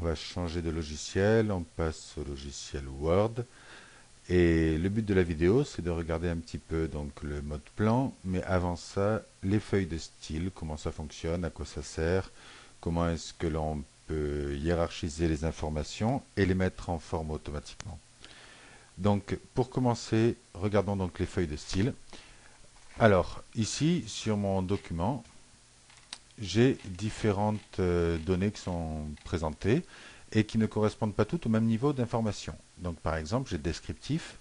on va changer de logiciel, on passe au logiciel Word. Et le but de la vidéo, c'est de regarder un petit peu donc le mode plan, mais avant ça, les feuilles de style, comment ça fonctionne, à quoi ça sert, comment est-ce que l'on peut hiérarchiser les informations et les mettre en forme automatiquement. Donc, pour commencer, regardons donc les feuilles de style. Alors, ici, sur mon document, j'ai différentes données qui sont présentées et qui ne correspondent pas toutes au même niveau d'information. Donc, par exemple, j'ai descriptif.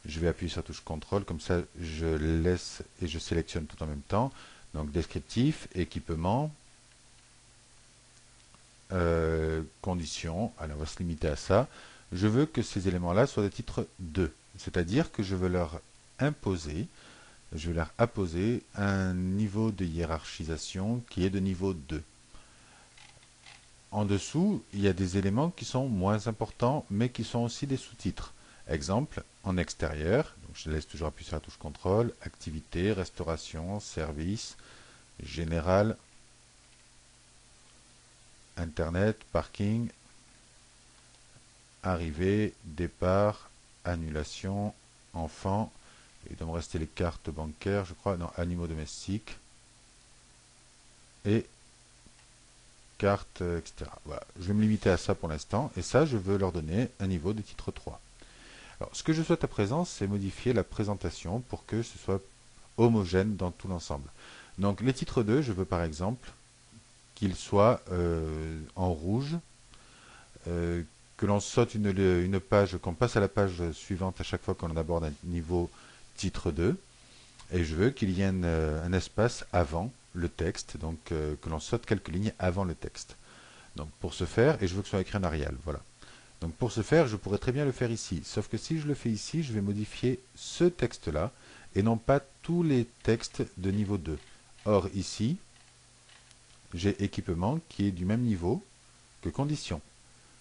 Je vais appuyer sur la touche CTRL, comme ça je laisse et je sélectionne tout en même temps. Donc, descriptif, équipement, conditions. Alors, on va se limiter à ça. Je veux que ces éléments-là soient de titre 2, c'est-à-dire que je veux leur imposer, je vais leur apposer un niveau de hiérarchisation qui est de niveau 2. En dessous, il y a des éléments qui sont moins importants, mais qui sont aussi des sous-titres. Exemple, en extérieur, donc je laisse toujours appuyer sur la touche CTRL, activité, restauration, service, général, internet, parking, arrivée, départ, annulation, enfant, il doit me rester les cartes bancaires, je crois, non, animaux domestiques, et cartes, etc. Voilà. Je vais me limiter à ça pour l'instant, et ça, je veux leur donner un niveau de titre 3. Alors, ce que je souhaite à présent, c'est modifier la présentation pour que ce soit homogène dans tout l'ensemble. Donc, les titres 2, je veux par exemple qu'ils soient en rouge, que l'on saute une page, qu'on passe à la page suivante à chaque fois qu'on aborde un niveau titre 2, et je veux qu'il y ait un espace avant le texte, donc que l'on saute quelques lignes avant le texte. Donc pour ce faire, et je veux que ce soit écrit en Arial, voilà. Donc pour ce faire, je pourrais très bien le faire ici, sauf que si je le fais ici, je vais modifier ce texte-là, et non pas tous les textes de niveau 2. Or ici, j'ai équipement qui est du même niveau que condition.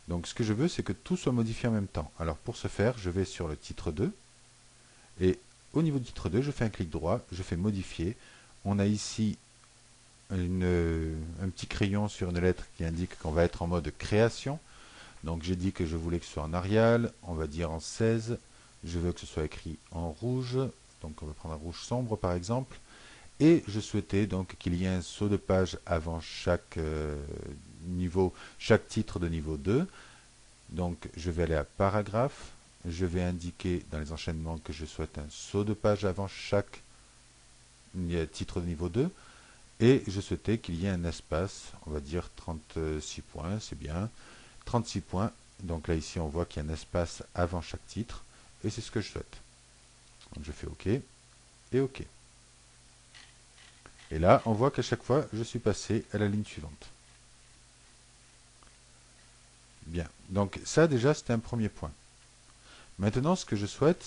Donc ce que je veux, c'est que tout soit modifié en même temps. Alors pour ce faire, je vais sur le titre 2, et au niveau du titre 2, je fais un clic droit, je fais modifier. On a ici un petit crayon sur une lettre qui indique qu'on va être en mode création. Donc j'ai dit que je voulais que ce soit en Arial, on va dire en 16. Je veux que ce soit écrit en rouge, donc on va prendre un rouge sombre par exemple. Et je souhaitais donc qu'il y ait un saut de page avant chaque niveau, chaque titre de niveau 2. Donc je vais aller à paragraphe, je vais indiquer dans les enchaînements que je souhaite un saut de page avant chaque titre de niveau 2. Et je souhaitais qu'il y ait un espace, on va dire 36 points, c'est bien. 36 points, donc là ici on voit qu'il y a un espace avant chaque titre, et c'est ce que je souhaite. Donc je fais OK, et OK. Et là, on voit qu'à chaque fois, je suis passé à la ligne suivante. Bien, donc ça déjà c'était un premier point. Maintenant, ce que je souhaite,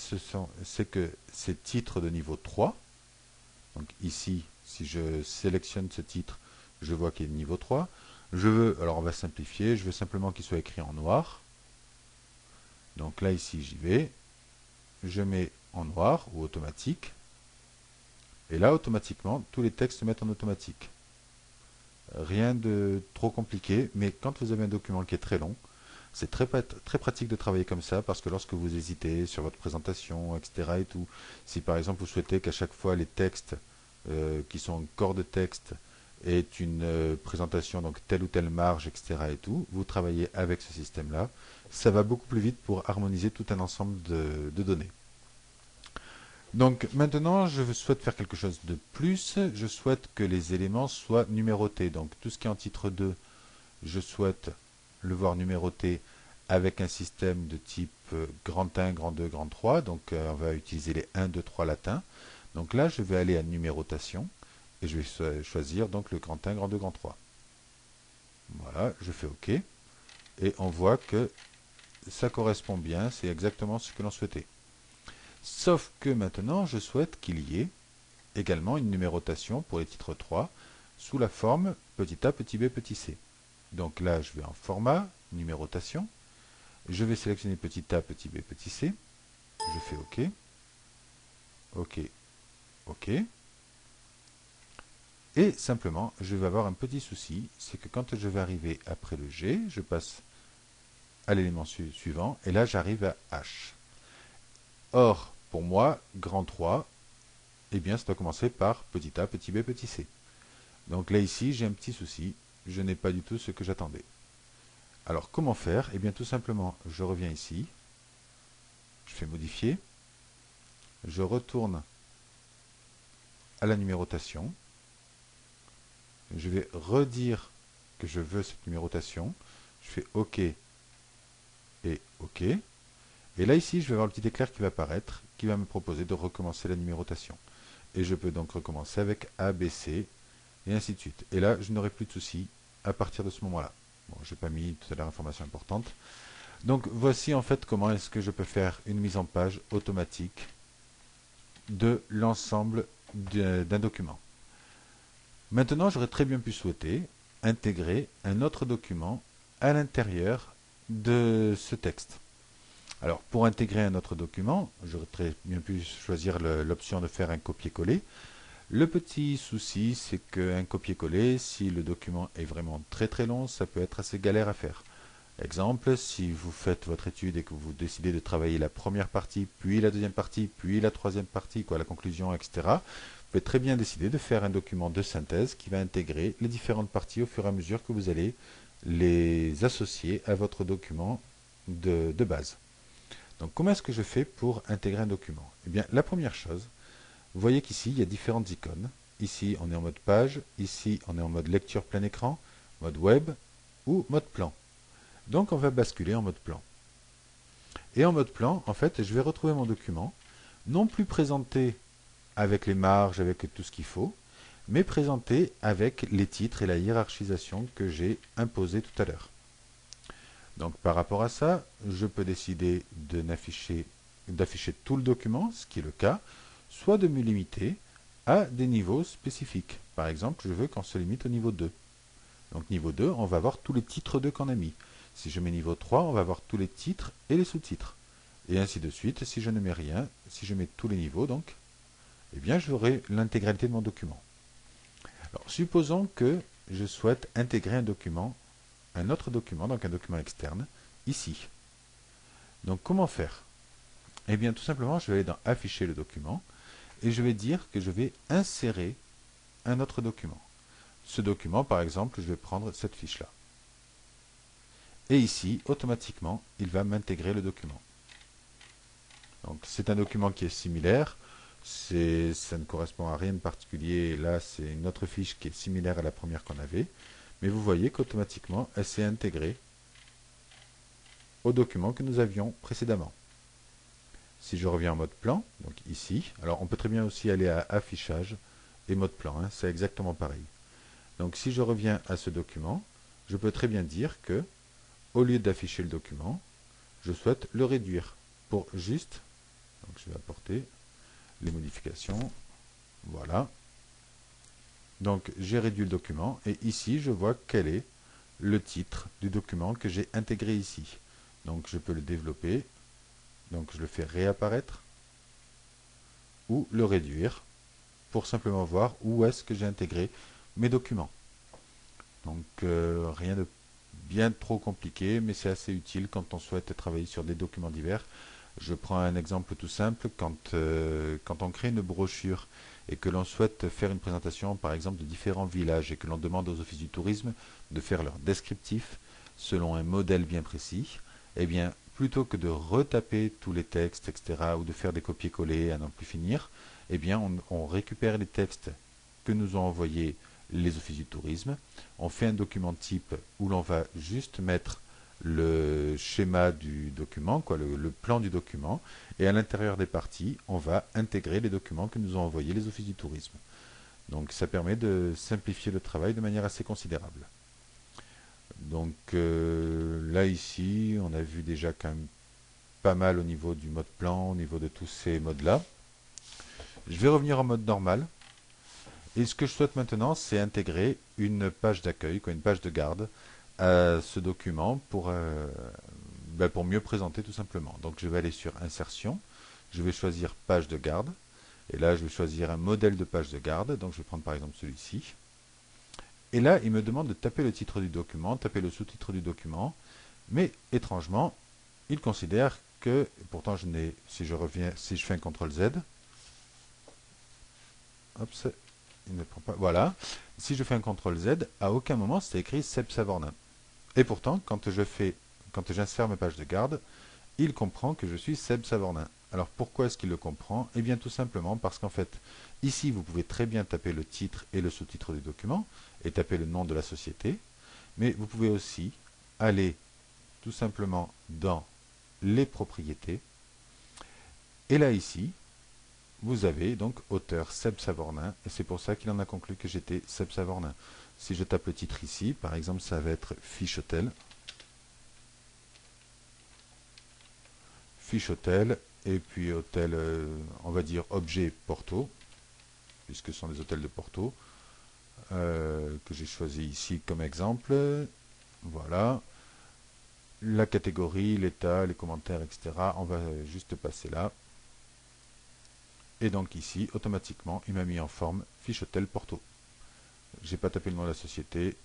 c'est que ces titres de niveau 3, donc ici, si je sélectionne ce titre, je vois qu'il est de niveau 3. Je veux, alors on va simplifier, je veux simplement qu'il soit écrit en noir. Donc là, ici, j'y vais. Je mets en noir ou automatique. Et là, automatiquement, tous les textes se mettent en automatique. Rien de trop compliqué, mais quand vous avez un document qui est très long, c'est très pratique de travailler comme ça parce que lorsque vous hésitez sur votre présentation, etc. et tout, si par exemple vous souhaitez qu'à chaque fois les textes qui sont corps de texte aient une présentation, donc telle ou telle marge, etc. et tout, vous travaillez avec ce système-là. Ça va beaucoup plus vite pour harmoniser tout un ensemble de données. Donc maintenant, je souhaite faire quelque chose de plus. Je souhaite que les éléments soient numérotés. Donc tout ce qui est en titre 2, je souhaite le voir numéroté avec un système de type grand 1, grand 2, grand 3. Donc on va utiliser les 1, 2, 3 latins. Donc là, je vais aller à numérotation et je vais choisir donc le grand 1, grand 2, grand 3. Voilà, je fais OK. Et on voit que ça correspond bien, c'est exactement ce que l'on souhaitait. Sauf que maintenant, je souhaite qu'il y ait également une numérotation pour les titres 3 sous la forme petit a, petit b, petit c. Donc là, je vais en format, numérotation. Je vais sélectionner petit a, petit b, petit c. Je fais OK. OK. OK. Et simplement, je vais avoir un petit souci, c'est que quand je vais arriver après le G, je passe à l'élément suivant, et là j'arrive à H. Or, pour moi, grand 3, eh bien ça doit commencer par petit a, petit b, petit c. Donc là ici, j'ai un petit souci, je n'ai pas du tout ce que j'attendais. Alors comment faire? Eh bien tout simplement, je reviens ici, je fais modifier, je retourne à la numérotation, je vais redire que je veux cette numérotation, je fais OK et OK, et là ici je vais avoir le petit éclair qui va apparaître, qui va me proposer de recommencer la numérotation. Et je peux donc recommencer avec A, B, C, et ainsi de suite. Et là, je n'aurai plus de soucis à partir de ce moment-là. Bon, je n'ai pas mis tout à l'heure l'information importante. Donc voici en fait comment est-ce que je peux faire une mise en page automatique de l'ensemble d'un document. Maintenant, j'aurais très bien pu souhaiter intégrer un autre document à l'intérieur de ce texte. Alors, pour intégrer un autre document, j'aurais très bien pu choisir l'option de faire un copier-coller. Le petit souci, c'est qu'un copier-coller, si le document est vraiment très très long, ça peut être assez galère à faire. Exemple, si vous faites votre étude et que vous décidez de travailler la première partie, puis la deuxième partie, puis la troisième partie, la conclusion, etc., vous pouvez très bien décider de faire un document de synthèse qui va intégrer les différentes parties au fur et à mesure que vous allez les associer à votre document de base. Donc comment est-ce que je fais pour intégrer un document? Eh bien, la première chose, vous voyez qu'ici, il y a différentes icônes. Ici, on est en mode page, ici, on est en mode lecture plein écran, mode web ou mode plan. Donc on va basculer en mode plan. Et en mode plan, en fait, je vais retrouver mon document, non plus présenté avec les marges, avec tout ce qu'il faut, mais présenté avec les titres et la hiérarchisation que j'ai imposé tout à l'heure. Donc par rapport à ça, je peux décider d'afficher tout le document, ce qui est le cas, soit de me limiter à des niveaux spécifiques. Par exemple, je veux qu'on se limite au niveau 2. Donc niveau 2, on va voir tous les titres 2 qu'on a mis. Si je mets niveau 3, on va voir tous les titres et les sous-titres. Et ainsi de suite, si je ne mets rien, si je mets tous les niveaux, donc, eh bien j'aurai l'intégralité de mon document. Alors, supposons que je souhaite intégrer un autre document, donc un document externe, ici. Donc comment faire? Eh bien tout simplement, je vais aller dans Afficher le document, et je vais dire que je vais insérer un autre document. Ce document, par exemple, je vais prendre cette fiche-là. Et ici, automatiquement, il va m'intégrer le document. Donc c'est un document qui est similaire, ça ne correspond à rien de particulier, là c'est une autre fiche qui est similaire à la première qu'on avait, mais vous voyez qu'automatiquement elle s'est intégrée au document que nous avions précédemment. Si je reviens en mode plan, donc ici, alors on peut très bien aussi aller à affichage et mode plan, hein, c'est exactement pareil. Donc si je reviens à ce document, je peux très bien dire que, au lieu d'afficher le document, je souhaite le réduire pour juste, donc je vais apporter les modifications, voilà. Donc j'ai réduit le document et ici je vois quel est le titre du document que j'ai intégré ici. Donc je peux le développer, donc je le fais réapparaître ou le réduire pour simplement voir où est-ce que j'ai intégré mes documents. Donc rien de bien trop compliqué, mais c'est assez utile quand on souhaite travailler sur des documents divers. Je prends un exemple tout simple, quand on crée une brochure et que l'on souhaite faire une présentation par exemple de différents villages et que l'on demande aux offices du tourisme de faire leur descriptif selon un modèle bien précis, eh bien plutôt que de retaper tous les textes, etc., ou de faire des copier-coller à n'en plus finir, eh bien on récupère les textes que nous ont envoyés les offices du tourisme, on fait un document type où l'on va juste mettre le schéma du document, le plan du document, et à l'intérieur des parties, on va intégrer les documents que nous ont envoyés les offices du tourisme. Donc ça permet de simplifier le travail de manière assez considérable. Donc là ici, on a vu déjà quand même pas mal au niveau du mode plan, au niveau de tous ces modes-là. Je vais revenir en mode normal. Et ce que je souhaite maintenant, c'est intégrer une page d'accueil, une page de garde à ce document pour mieux présenter tout simplement. Donc je vais aller sur Insertion, je vais choisir Page de garde, et là je vais choisir un modèle de page de garde, donc je vais prendre par exemple celui-ci. Et là, il me demande de taper le titre du document, taper le sous-titre du document, mais étrangement, il considère que, pourtant si je reviens, si je fais un CTRL Z, hop, il ne prend pas, voilà, si je fais un CTRL Z, à aucun moment c'est écrit Seb Savornin. Et pourtant, quand j'insère ma page de garde, il comprend que je suis Seb Savornin. Alors pourquoi est-ce qu'il le comprend? Eh bien tout simplement parce qu'en fait, ici vous pouvez très bien taper le titre et le sous-titre du document, et taper le nom de la société, mais vous pouvez aussi aller tout simplement dans les propriétés, et là ici, vous avez donc auteur Seb Savornin, et c'est pour ça qu'il en a conclu que j'étais Seb Savornin. Si je tape le titre ici, par exemple, ça va être Fiche Hôtel. Fiche Hôtel, et puis hôtel, on va dire objet Porto, puisque ce sont des hôtels de Porto, que j'ai choisi ici comme exemple. Voilà. La catégorie, l'état, les commentaires, etc. On va juste passer là. Et donc ici, automatiquement, il m'a mis en forme Fiche Hôtel Porto. J'ai pas tapé le nom de la société,